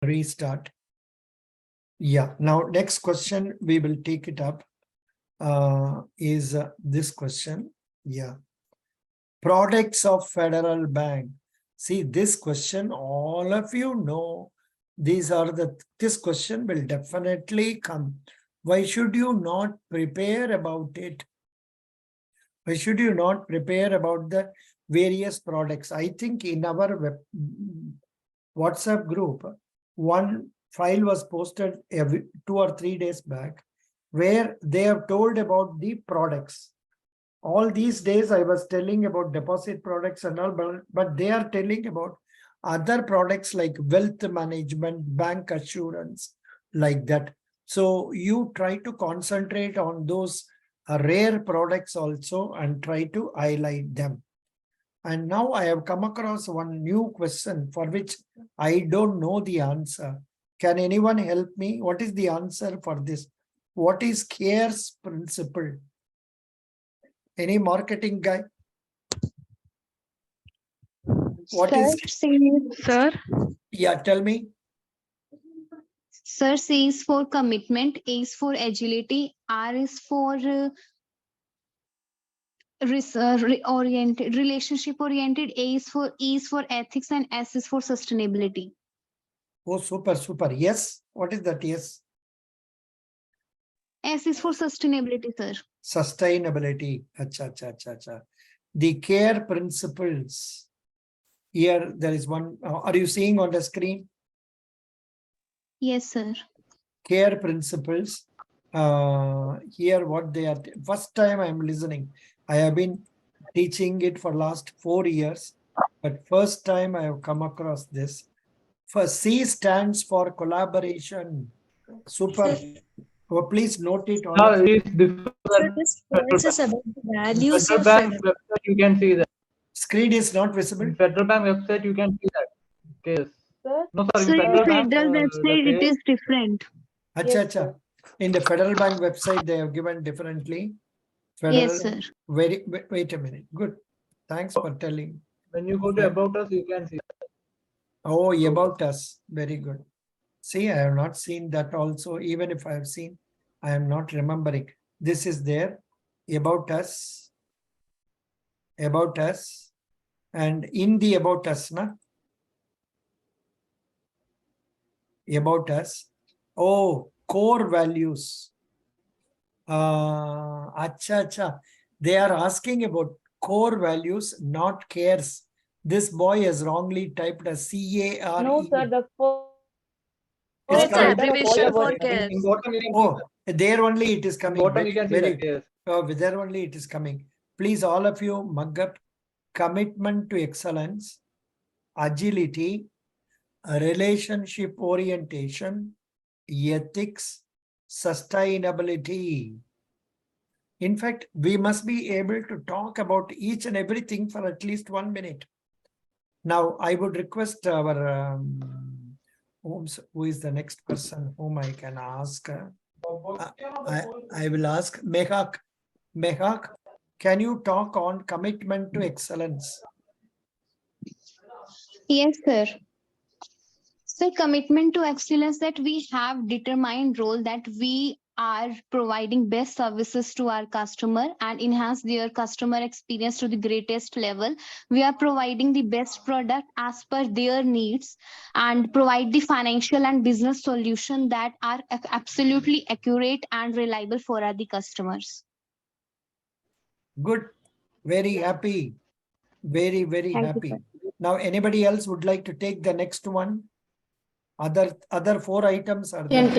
Restart. Yeah. Now, next question we will take it up is this question. Yeah. Products of Federal Bank. See, this question, all of you know, this question will definitely come. Why should you not prepare about it? Why should you not prepare about the various products? I think in our WhatsApp group, one file was posted 2 or 3 days back, where they have told about the products. All these days I was telling about deposit products and all, but they are telling about other products like wealth management, bank assurance, like that. So you try to concentrate on those rare products also and try to highlight them. And now I have come across one new question for which I don't know the answer. Can anyone help me? What is the answer for this? What is CARE's principle? Any marketing guy? What Sir, is? sir, Yeah, tell me. sir, C is for commitment, A is for agility, R is for oriented, relationship oriented, E is for ethics, and S is for sustainability. Oh, super, super. Yes. What is that? Yes. S is for sustainability, sir. Sustainability. Acha, acha, acha, acha. The CARE principles. Here there is one. Are you seeing on the screen? Yes, sir. CARE principles. Here what they are. First time I am listening. I have been teaching it for last 4 years, but first time I have come across this. First, C stands for collaboration. Super. Oh, please note it all. No, it's different. Sir, this points is about the values Federal of Bank federal. website, you can see that. Screen is not visible. In Federal Bank website, you can see that case. Sir? No, sorry, So in in Federal Bank, federal the website, it case, is different. Acha, Yes, acha. In the Federal Bank website, they have given differently. Federal, Yes, sir. wait a minute. Good. Thanks for telling. when you go to About Us, you can see that. Oh, about us. Very good. See, I have not seen that also. Even if I have seen, I am not remembering. This is there. About us. About us. And in the about us, na? About us. Oh, core values. Acha, acha. They are asking about core values, not cares. This boy has wrongly typed as CARE. No, sir, the It's first coming. abbreviation for In CARE. bottom, you can see Oh, that. there only it is In coming. bottom, you can see Very, that case. oh, there only it is coming. Please, all of you, mug up commitment to excellence, agility, relationship orientation, ethics, sustainability. In fact, we must be able to talk about each and everything for at least 1 minute. Now, I would request our who is the next person whom I can ask? I will ask Mehak. Mehak, can you talk on commitment to excellence? Yes, sir. So commitment to excellence, that we have determined role that we are providing best services to our customer and enhance their customer experience to the greatest level. We are providing the best product as per their needs and provide the financial and business solution that are absolutely accurate and reliable for the customers. Good. Very happy. Very, very Thank you, happy. sir. Now, anybody else would like to take the next one? Other 4 items are there.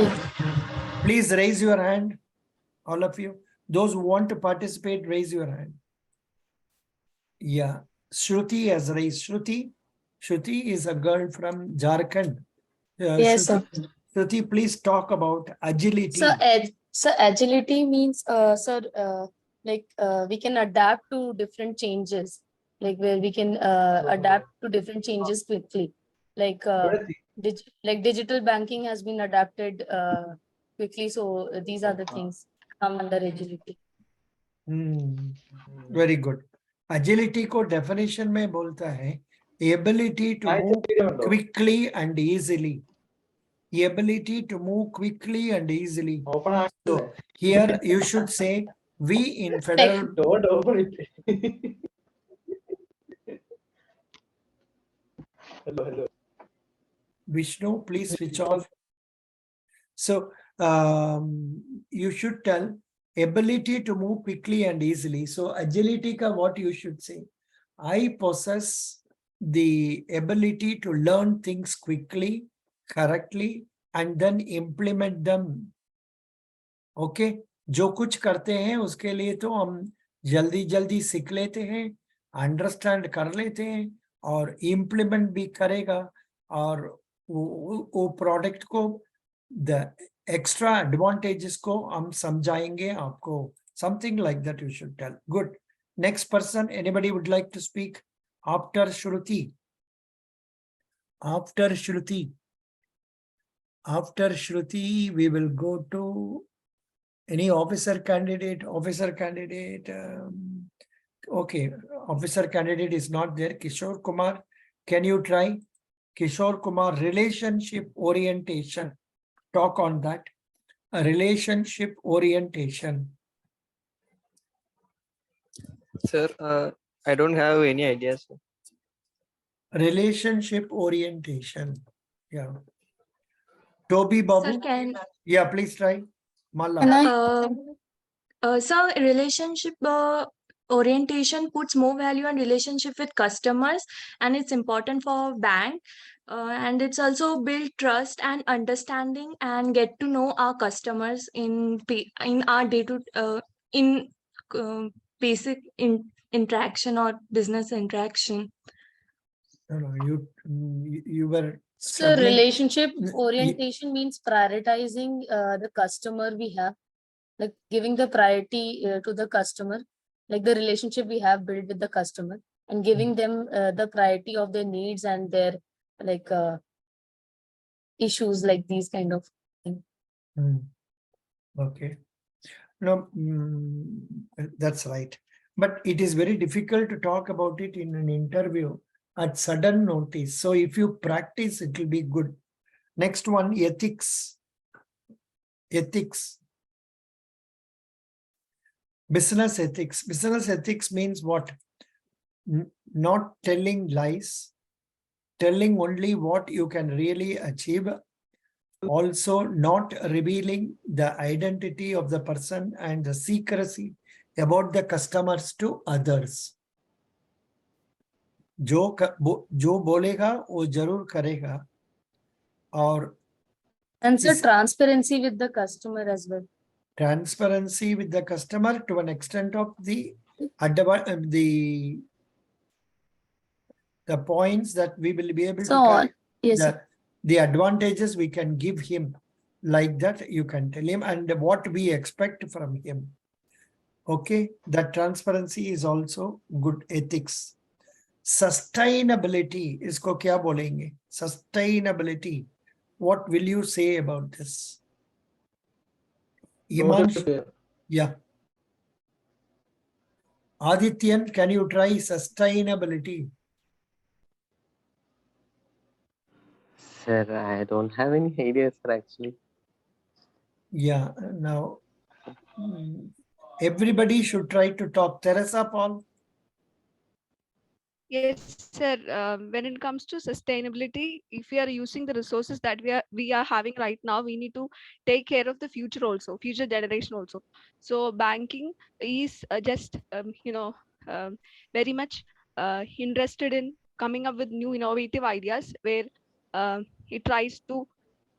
Please raise your hand. All of you. Those who want to participate, raise your hand. Yeah. Shruti has raised. Shruti is a girl from Jharkhand. Yes, Shruti, sir. Shruti, please talk about agility. So agility means, sir, we can adapt to different changes, like where we can adapt to different changes quickly. Like digital banking has been adapted quickly. So these are the things come under agility. Very good. Agility को definition में बोलता है ability to move quickly and easily. the ability to move quickly and easily. Open So here you should say we in federal. Don't open it. Hello. Vishnu, please switch off. So you should tell ability to move quickly and easily. So agility ka what you should say? I possess the ability to learn things quickly, correctly, and then implement them. Okay? जो कुछ करते हैं उसके लिए तो हम जल्दी जल्दी सीख लेते हैं, अंडरस्टैंड कर लेते हैं और इम्प्लीमेंट भी करेगा और वो प्रोडक्ट को the extra advantages को हम समझाएंगे आपको. Something like that you should tell. Good. Next person, anybody would like to speak after Shruti? After Shruti, we will go to any officer candidate. Okay, officer candidate is not there. Kishore Kumar, can you try? Kishore Kumar, relationship orientation. Talk on that. A relationship orientation. Sir, I don't have any ideas. Sir. Relationship orientation. Yeah. Toby Babu. Sir, can Yeah, please try. Malla. sir, relationship orientation puts more value on relationship with customers, and it's important for bank. And it's also build trust and understanding and get to know our customers in our in basic interaction or business interaction. No, you were. So struggling. relationship Ye- orientation means prioritizing the customer we have, like giving the priority to the customer, like the relationship we have built with the customer, and giving them the priority of their needs and their like issues, like these kind of things. Okay. No, that's right. But it is very difficult to talk about it in an interview at sudden notice. So if you practice, it will be good. Next one, ethics. Ethics. Business ethics. Business ethics means what? Not telling lies, telling only what you can really achieve. Also not revealing the identity of the person and the secrecy about the customers to others. जो बोलेगा वो जरूर करेगा और And so Is- transparency with the customer as well. transparency with the customer to an extent of the points that we will be able So to on. tell Yes, sir. the advantages we can give him, like that you can tell him, and what we expect from him. Okay, that transparency is also good ethics. Sustainability, isko kya bolenge? Sustainability. What will you say about this? Iman, yeah. Adityan, can you try sustainability? Sir, I don't have any ideas, sir, actually. Yeah, now everybody should try to talk. Teresa, Paul? Yes, sir. When it comes to sustainability, if we are using the resources that we are having right now, we need to take care of the future also, future generation also. So banking is just very much interested in coming up with new innovative ideas where it tries to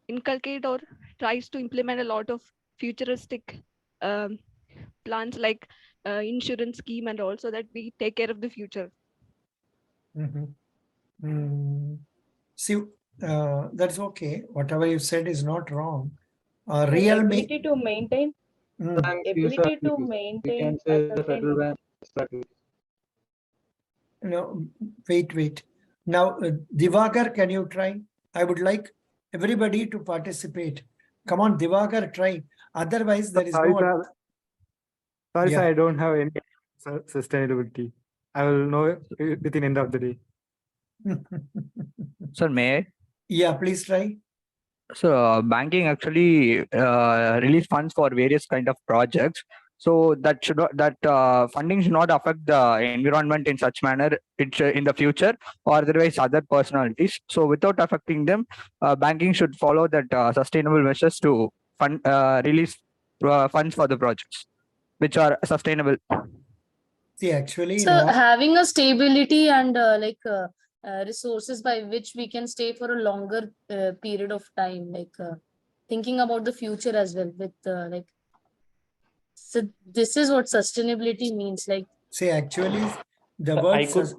inculcate or tries to implement a lot of futuristic plans like insurance scheme and also that we take care of the future. See, that's okay. Whatever you said is not wrong. The Realme. ability to maintain, ability to We maintain can a say the certain- federal bank strategy. No, wait. Now, Divagar, can you try? I would like everybody to participate. Come on, Divagar, try. Otherwise, there is Sorry, no. sir. Sorry, Yeah. sir, I don't have any sustainability. I will know within end of the day. Sir, may I? Yeah, please try. So banking actually release funds for various kind of projects. So that should not, that funding should not affect the environment in such manner in the future or otherwise other personalities. So without affecting them, banking should follow that sustainable measures to fund release funds for the projects which are sustainable. See, actually, So no, having a stability and resources by which we can stay for a longer period of time, thinking about the future as well with so this is what sustainability means. Like, see, actually, the I word, could.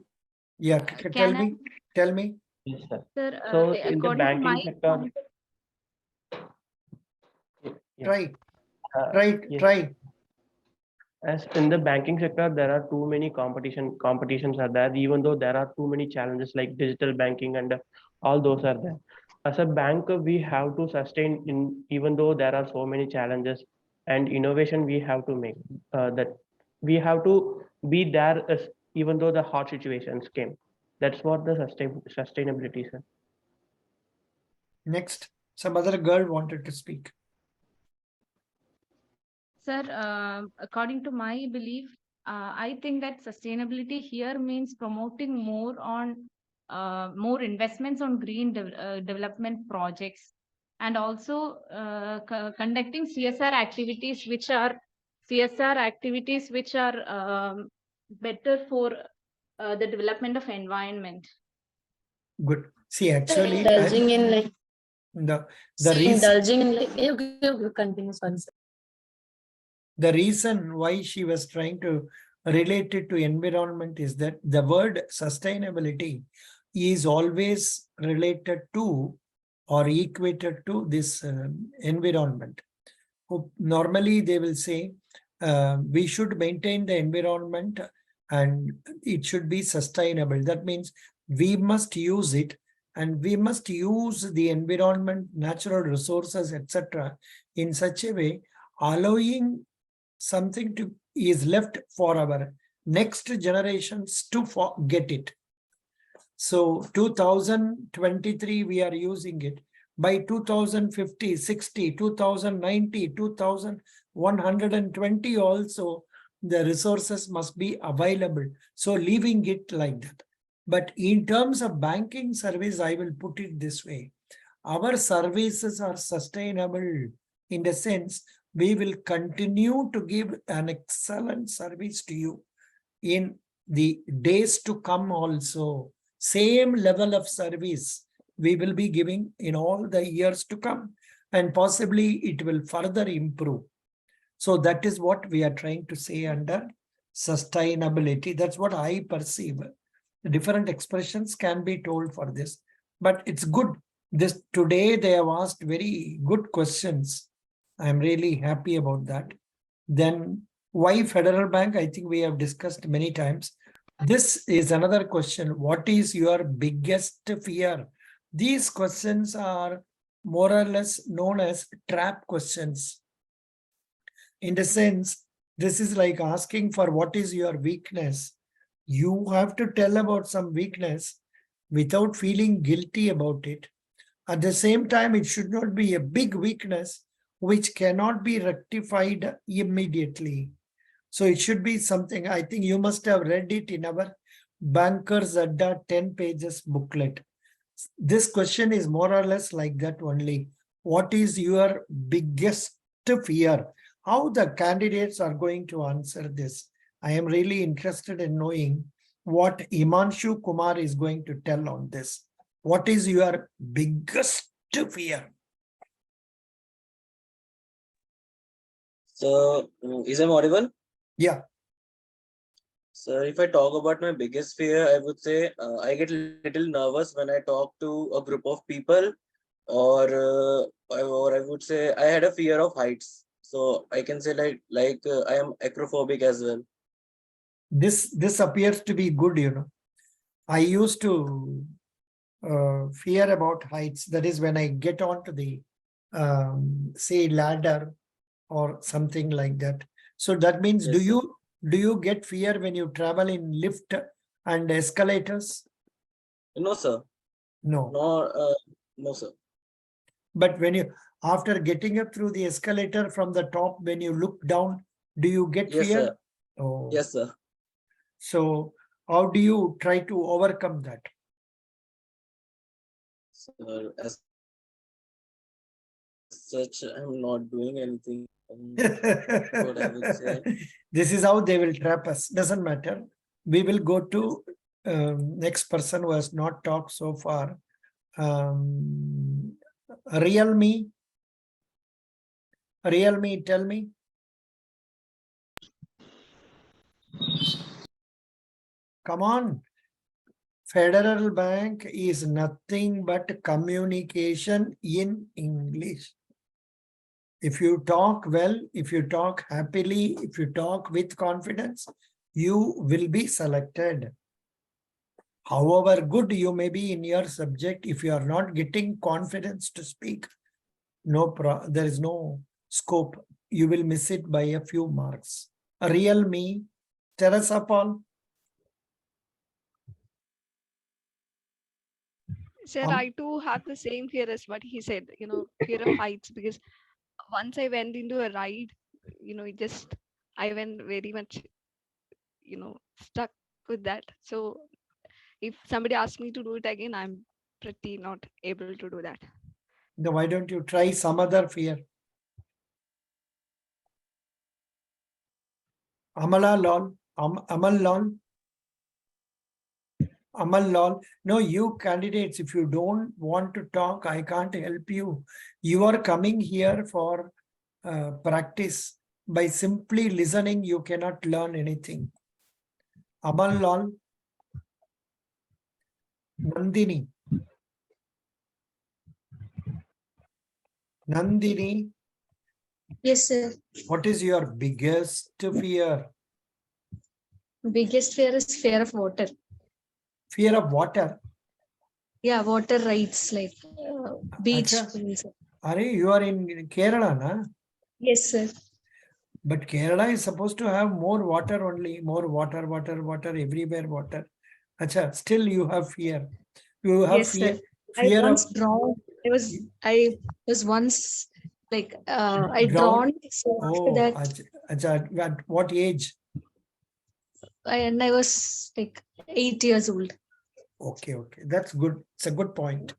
yeah, tell Can I, me, tell me. Yes, sir. sir, So in the according to my banking sector, point, yeah, Try, yes. try. As in the banking sector, there are too many competitions are there, even though there are too many challenges like digital banking and all those are there. As a bank, we have to sustain in even though there are so many challenges and innovation we have to make that we have to be there as even though the hard situations came. That's what the sustainability is. Next, some other girl wanted to speak. Sir, according to my belief, I think that sustainability here means promoting more investments on green development projects, and also conducting CSR activities which are better for the development of environment. Good. See, actually, indulging in like the see, reason, indulging in like you continue, sorry, sir. the reason why she was trying to relate it to environment is that the word sustainability is always related to or equated to this environment. Normally, they will say we should maintain the environment and it should be sustainable. That means we must use it and we must use the environment, natural resources, etc. in such a way, allowing something to is left for our next generations to get it. So 2023, we are using it. By 2050, 60, 2090, 2120 also, the resources must be available. So leaving it like that. But in terms of banking service, I will put it this way. Our services are sustainable in the sense we will continue to give an excellent service to you in the days to come also. Same level of service we will be giving in all the years to come, and possibly it will further improve. So that is what we are trying to say under sustainability. That's what I perceive. Different expressions can be told for this, but it's good. This today they have asked very good questions. I'm really happy about that. Then why Federal Bank? I think we have discussed many times. This is another question. What is your biggest fear? These questions are more or less known as trap questions. In the sense, this is like asking for what is your weakness. You have to tell about some weakness without feeling guilty about it. At the same time, it should not be a big weakness which cannot be rectified immediately. So it should be something, I think you must have read it in our Bankers Adda 10 pages booklet. This question is more or less like that only. What is your biggest fear? How the candidates are going to answer this? I am really interested in knowing what Himanshu Kumar is going to tell on this. What is your biggest fear? So, is I'm audible? Yeah. So, if I talk about my biggest fear, I would say I get a little nervous when I talk to a group of people, or I would say I had a fear of heights. So I can say I am acrophobic as well. This appears to be good, you know. I used to fear about heights. That is when I get onto the say ladder or something like that. So that means, Yes, do you get fear when you travel in lift and escalators? No, sir. No. No, sir. But when you, after getting up through the escalator from the top, when you look down, do you get Yes, fear? sir. Oh, Yes, sir. so how do you try to overcome that? Sir, as such, I'm not doing anything. What I would say. This is how they will trap us. Doesn't matter. We will go to next person who has not talked so far. Real me. Tell me. Come on. Federal Bank is nothing but communication in English. If you talk well, if you talk happily, if you talk with confidence, you will be selected. However good you may be in your subject, if you are not getting confidence to speak, there is no scope. You will miss it by a few marks. A real me, Teresa Paul. Sir, I too have the same fear as what he said, fear of heights, because once I went into a ride, I went very much, stuck with that. So if somebody asks me to do it again, I'm pretty not able to do that. Then why don't you try some other fear? Amala Lal, Amal Lal. Amal Lal, no, you candidates, if you don't want to talk, I can't help you. You are coming here for practice. By simply listening, you cannot learn anything. Amal Lal, Nandini. Nandini. Yes, sir. What is your biggest fear? Biggest fear is fear of water. Fear of water? Yeah, water rides like beach. Are you are in Kerala, na? Yes, sir. But Kerala is supposed to have more water only, more water, everywhere water. Acha, still you have fear. You have Yes, fear. sir. Fear I once of drawn. I was once like I drawn. So after that, acha, at what age? and I was like 8 years old. Okay, that's good. It's a good point.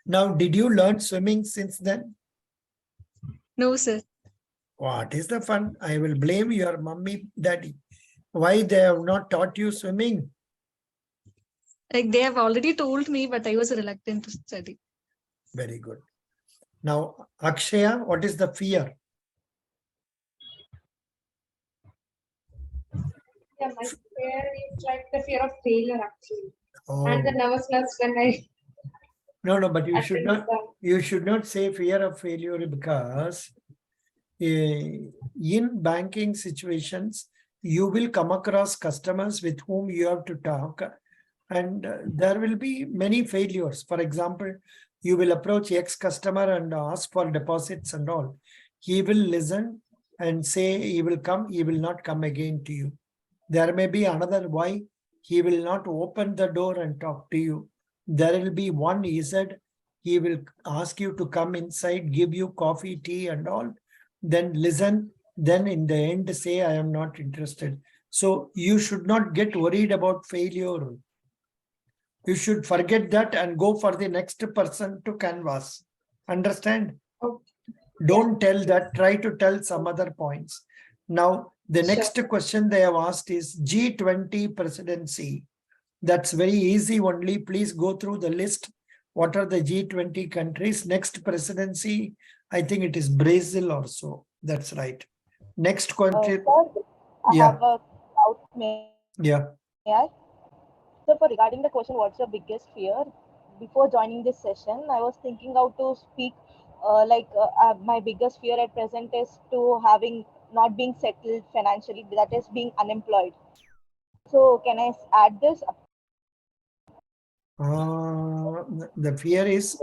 Now, did you learn swimming since then? No, sir. What is the fun? I will blame your mummy, daddy. Why they have not taught you swimming? Like they have already told me, but I was reluctant to study. Very good. Now, Akshaya, what is the fear? Yeah, my fear is like the fear of failure actually. Oh. And the nervousness when I No, but you should not say fear of failure, because in banking situations, you will come across customers with whom you have to talk, and there will be many failures. For example, you will approach ex-customer and ask for deposits and all. He will listen and say he will come, he will not come again to you. There may be another why he will not open the door and talk to you. There will be one, he said, he will ask you to come inside, give you coffee, tea and all. Then listen, then in the end say, I am not interested. So you should not get worried about failure. You should forget that and go for the next person to canvas. Understand? Okay. Don't tell that, try to tell some other points. Now, the next question they have asked is G20 presidency. That's very easy only. Please go through the list. What are the G20 countries? Next presidency, I think it is Brazil or so. That's right. Next country. Sir, I have a doubt. May I? So for regarding the question, what's your biggest fear? Before joining this session, I was thinking how to speak my biggest fear at present is to not being settled financially, that is being unemployed. So can I add this? The fear is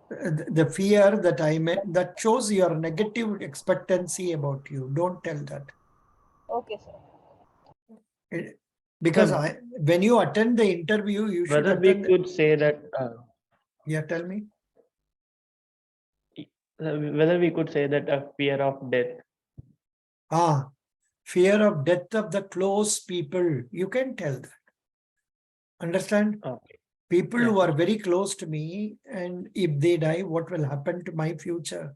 the fear that I meant, that shows your negative expectancy about you. Don't tell that. Okay, sir. Because when you attend the interview, you should Whether we attend. could say that. Yeah, tell me. Whether we could say that a fear of death. Fear of death of the close people. You can tell that. Understand? Okay. People Yeah. who are very close to me, and if they die, what will happen to my future?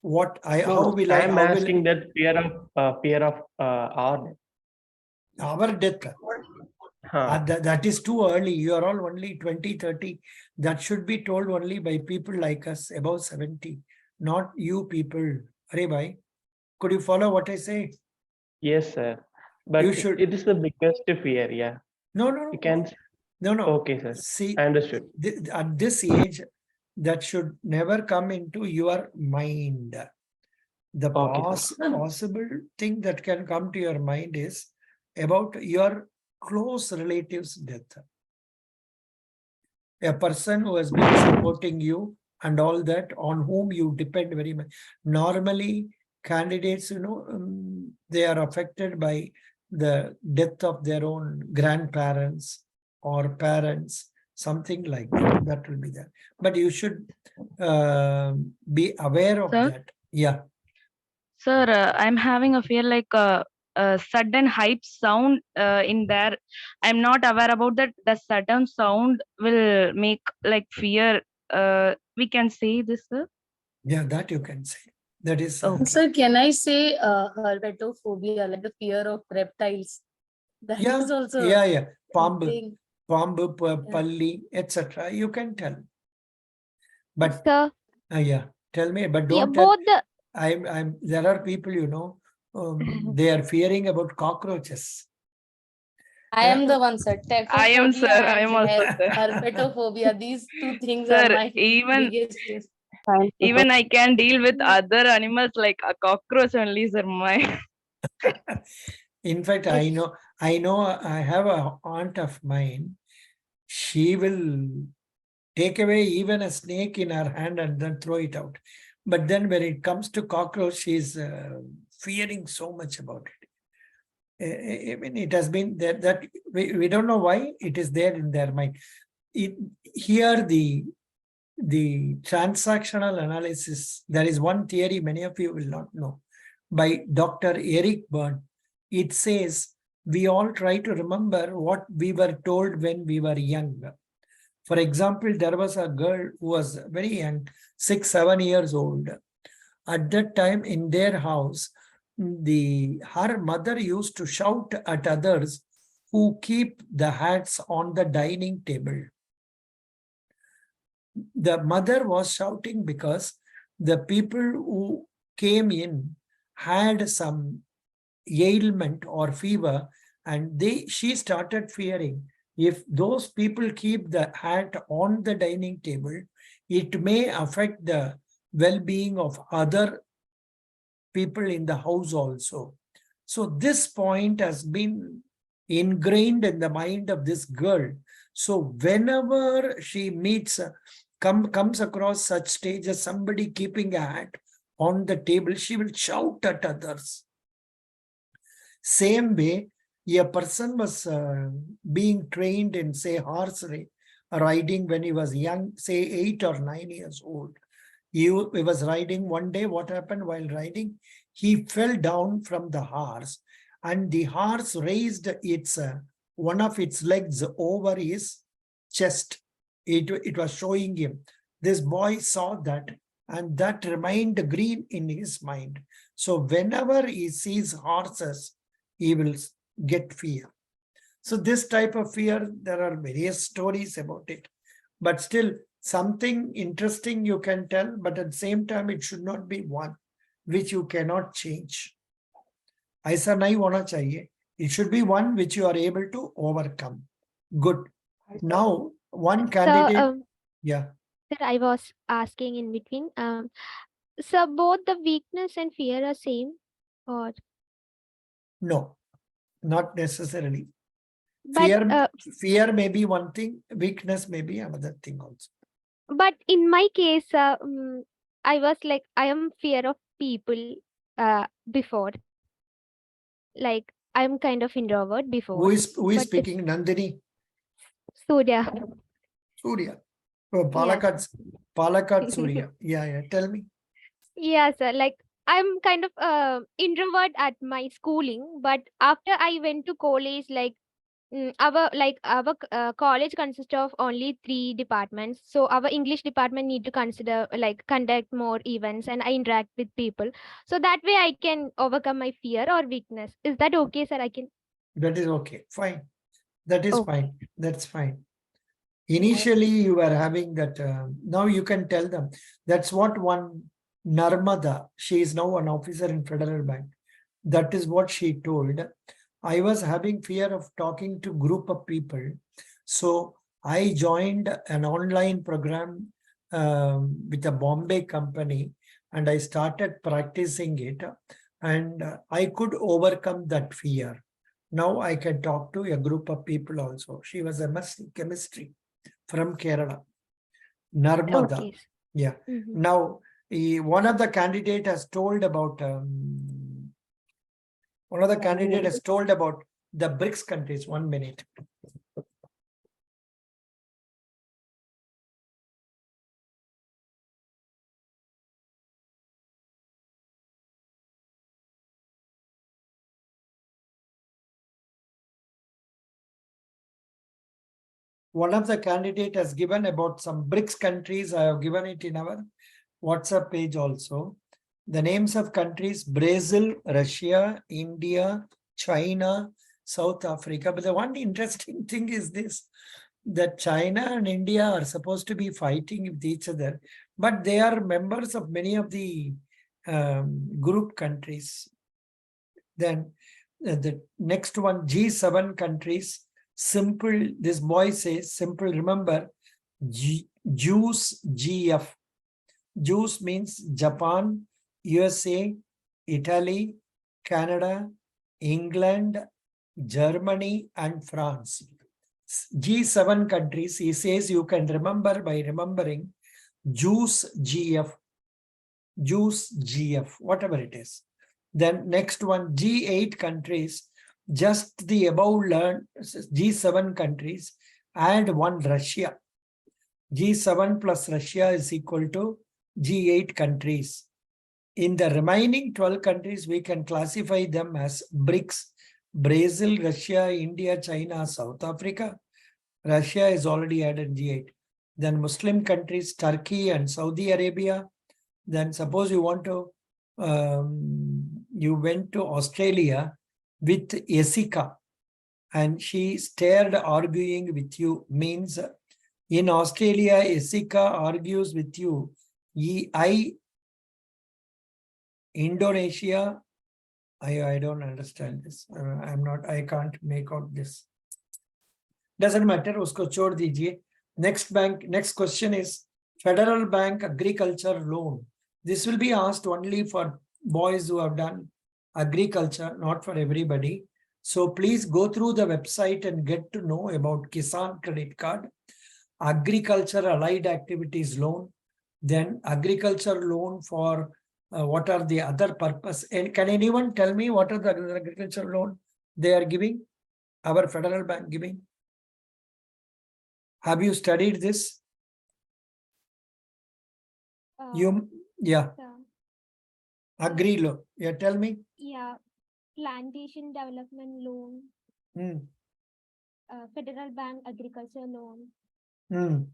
What how will I'm how will asking that fear of our death. our death? That is too early. You are all only 20, 30. That should be told only by people like us above 70, not you people. Hare bhai, could you follow what I say? Yes, sir. But You should. it is the biggest fear. Yeah. No, no, You can. no, no. Okay, sir. See, I understood. At this age, that should never come into your mind. The possible thing that can come to your mind is about your close relatives' death. A person who has been supporting you and all that, on whom you depend very much. Normally, candidates, they are affected by the death of their own grandparents or parents, something like that. That will be there. But you should be aware of Sir? that. Yeah. Sir, I'm having a fear like a sudden hype sound in there. I'm not aware about that. The sudden sound will make like fear. We can say this, sir. Yeah, that you can say. That is. Sir, can I say herpetophobia, like the fear of reptiles? That is also Yeah. Pambu, thing. palli, etc. You can tell. But yeah, tell me. But don't both tell. There are people, they are fearing about cockroaches. I am the one, sir. I am, sir. I am also, sir. Herpetophobia. These two things are Sir, my biggest fears. even I can deal with other animals like a cockroach only, sir. In fact, I know, I have a aunt of mine. She will take away even a snake in her hand and then throw it out. But then when it comes to cockroach, she's fearing so much about it. I mean, it has been there that we don't know why it is there in their mind. Here, the transactional analysis, there is one theory many of you will not know, by Dr. Eric Berne. It says we all try to remember what we were told when we were young. For example, there was a girl who was very young, 6, 7 years old. At that time in their house, her mother used to shout at others who keep the hats on the dining table. The mother was shouting because the people who came in had some ailment or fever, and she started fearing if those people keep the hat on the dining table, it may affect the well-being of other people in the house also. So this point has been ingrained in the mind of this girl. So whenever she meets, comes across such stages, somebody keeping a hat on the table, she will shout at others. Same way, a person was being trained in, say, horse riding when he was young, say 8 or 9 years old. He was riding one day. What happened while riding? He fell down from the horse, and the horse raised one of its legs over his chest. It was showing him. This boy saw that, and that remained green in his mind. So whenever he sees horses, he will get fear. So this type of fear, there are various stories about it. But still, something interesting you can tell, but at the same time, it should not be one which you cannot change. Aisa nahi hona chahiye. It should be one which you are able to overcome. Good. Now, one candidate. Yeah. Sir, I was asking in between. So both the weakness and fear are same, or no, not necessarily. But, fear may be one thing, weakness may be another thing also. But in my case, I was like, I am fear of people before. Like, I'm kind of introvert before. Who is speaking? Nandini? Surya. Surya. Oh, Palakkad Surya. Yeah. Tell me. Yeah, sir. Like I'm kind of introvert at my schooling, but after I went to college, our college consists of only 3 departments. So our English department need to consider like conduct more events, and I interact with people. So that way I can overcome my fear or weakness. Is that okay, sir? I can. That is okay. Fine. That is Okay. fine. That's fine. Initially, you were having that. Now you can tell them. That's what one Narmada, she is now an officer in Federal Bank. That is what she told. I was having fear of talking to group of people. So I joined an online program with a Bombay company, and I started practicing it, and I could overcome that fear. Now I can talk to a group of people also. She was a chemistry from Kerala, Narmada. Okay. Yeah. Mhm. Now, one of the candidate has told about the BRICS countries. 1 minute. One of the candidate has given about some BRICS countries. I have given it in our WhatsApp page also. The names of countries: Brazil, Russia, India, China, South Africa. But the one interesting thing is this, that China and India are supposed to be fighting with each other, but they are members of many of the group countries. Then the next one, G7 countries. Simple, this boy says, simple, remember, Juice GF. Juice means Japan, USA, Italy, Canada, England, Germany, and France. G7 countries, he says you can remember by remembering Juice GF, Juice GF, whatever it is. Then next one, G8 countries, just the above learned G7 countries, add one Russia. G7 plus Russia is equal to G8 countries. In the remaining 12 countries, we can classify them as BRICS: Brazil, Russia, India, China, South Africa. Russia is already added G8. Then Muslim countries, Turkey and Saudi Arabia. Then suppose you want to, you went to Australia with Jessica and she started arguing with you, means in Australia, Jessica argues with you. Indonesia, I don't understand this. I can't make out this. Doesn't matter, usko chhod dijiye. Next question is Federal Bank Agriculture Loan. This will be asked only for boys who have done agriculture, not for everybody. So please go through the website and get to know about Kisan Credit Card, Agriculture Allied Activities Loan, then Agriculture Loan for what are the other purpose. And can anyone tell me what are the agriculture loan they are giving? Our Federal Bank giving? Have you studied this? Yeah. Agri loan. Yeah, tell me. Yeah, plantation development loan, Federal Bank agriculture loan. Then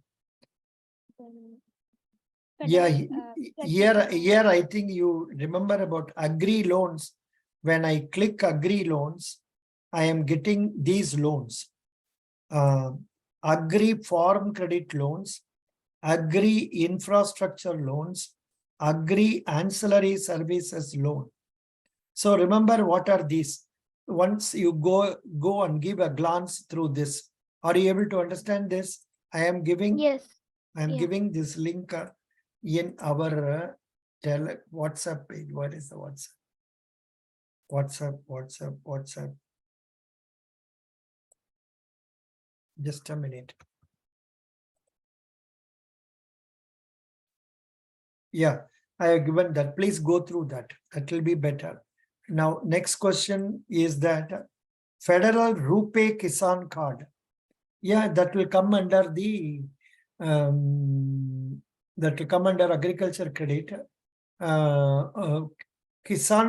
Yeah, federal, here I think you remember about agri loans. When I click agri loans, I am getting these loans. Agri farm credit loans, agri infrastructure loans, agri ancillary services loan. So remember what are these? Once you go and give a glance through this, are you able to understand this? I am giving, yes. I am Yeah. giving this link in our WhatsApp page. What is the WhatsApp? WhatsApp. Just a minute. Yeah, I have given that. Please go through that. That will be better. Now, next question is that Federal RuPay Kisan Card. Yeah, that will come under the that will come under agriculture credit. Kisan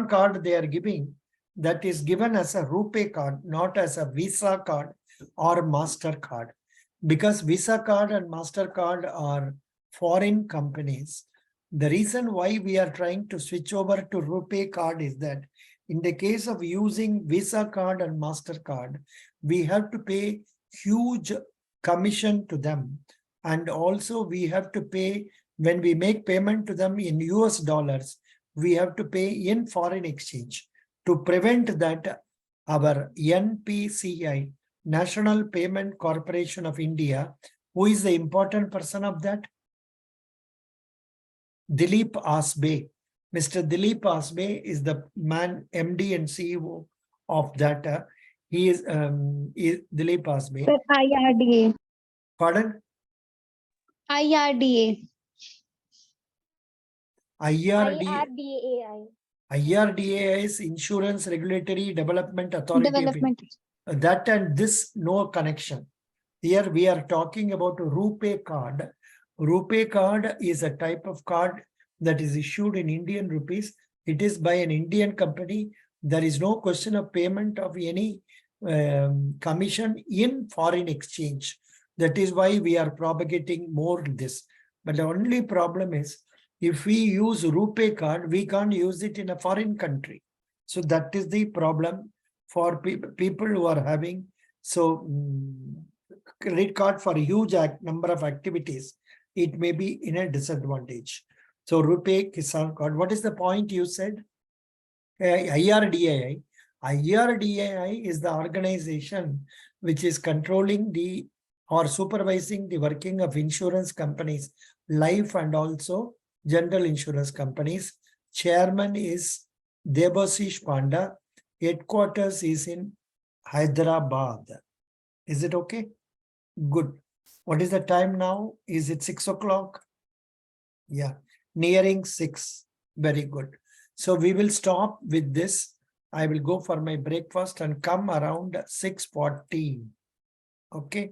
card they are giving, that is given as a RuPay card, not as a Visa card or Master card. Because Visa card and Master card are foreign companies. The reason why we are trying to switch over to RuPay card is that in the case of using Visa card and Master card, we have to pay huge commission to them. And also we have to pay, when we make payment to them in US dollars, we have to pay in foreign exchange. To prevent that, our NPCI, National Payment Corporation of India, who is the important person of that? Dilip Asbe. Mr. Dilip Asbe is the man, MD and CEO of that. He is Dilip Asbe. Sir, IRDA. Pardon? IRDA. IRDA. IRDA is Insurance Regulatory Development Authority. Development. That and this no connection. Here we are talking about RuPay card. RuPay card is a type of card that is issued in Indian rupees. It is by an Indian company. There is no question of payment of any commission in foreign exchange. That is why we are propagating more this. But the only problem is, if we use RuPay card, we can't use it in a foreign country. So that is the problem for people who are having credit card for a huge number of activities. It may be in a disadvantage. So RuPay Kisan card, what is the point you said? IRDAI. IRDAI is the organization which is controlling or supervising the working of insurance companies, life and also general insurance companies. Chairman is Debasish Panda. Headquarters is in Hyderabad. Is it okay? Good. What is the time now? Is it 6 o'clock? Yeah, nearing 6. Very good. So we will stop with this. I will go for my breakfast and come around 6:40. Okay.